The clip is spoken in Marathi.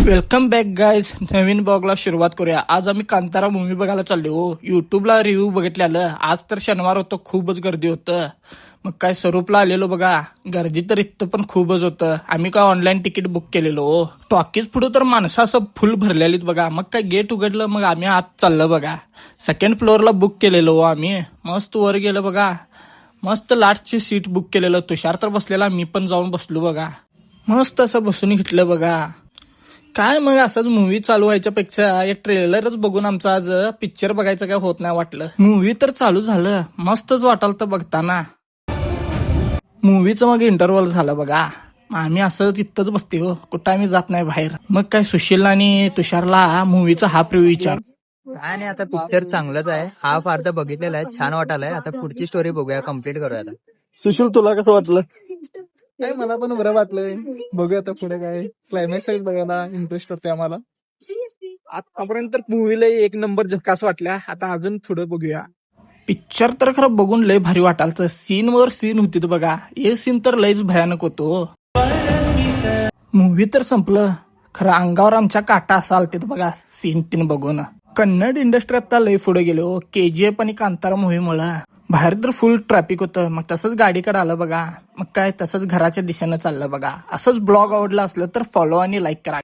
Welcome back guys. नवीन ब्लॉगला सुरुवात करूया. आज आम्ही कांतारा मूवी बघायला चाललो. युट्यूबला रिव्ह्यू बघितलेलं. आज तर शनिवार होतं, खूपच गर्दी होतं. मग काय स्वरूपला आलेलो बघा. गर्दी तर इथं पण खूपच होतं. आम्ही काय ऑनलाईन तिकीट बुक केलेलो. टॉकीज पुढे तर माणसं असं फुल भरलेलीत बघा. मग काय गेट उघडलं, मग आम्ही आत चाललं बघा. सेकंड फ्लोअरला बुक केलेलो आम्ही. मस्त वर गेलं बघा. मस्त लास्टची सीट बुक केलेलं. तुषार तर बसलेला, मी पण जाऊन बसलो बघा. मस्त असं बसून घेतलं बघा. काय मग असंच मूवी चालू व्हायच्या पेक्षा एक ट्रेलरच बघून आमचं आज पिक्चर बघायचं काय होत नाही वाटलं. मूवी तर चालू झालं, मस्तच वाटाल तर बघताना. मूवीचं मग इंटरव्हल झालं बघा. मग आम्ही असं तिथंच बसते हो, कुठं आम्ही जात नाही बाहेर. मग काय सुशील आणि तुषारला मूवीचा हा रिव्ह्यू विचार. काय नाही, आता पिक्चर चांगलंच आहे. हाफ अर्धा बघितलेला आहे, छान वाटायलाय. आता पुढची स्टोरी बघूया, कम्प्लीट करूया आता. सुशील, तुला कसं वाटलं? काय, मला पण बरं वाटलंय. बघूया आता पुढे काय क्लायमॅक्स बघायला इंटरेस्ट होते आम्हाला. आतापर्यंत मूवीला एक नंबर झकास वाटल्या. आता अजून पुढे बघूया. पिक्चर तर खरं बघून लय भारी वाटालतं. सीन वर सीन होती बघा. हे सीन तर लयच भयानक होतो. मूवी तर संपलं, खरं अंगावर आमच्या काटा असाल ते बघा सीन तीन बघून. कन्नड इंडस्ट्री आता लय पुढे गेलो. KGF आणि कांतारा मूवीमुळं बाहेर तर फुल ट्रॅफिक होतं. मग तसंच गाडीकडे आलं बघा. मग काय तसंच घराच्या दिशेनं चाललं बघा. असंच ब्लॉग आवडला असलं तर फॉलो आणि लाईक करा.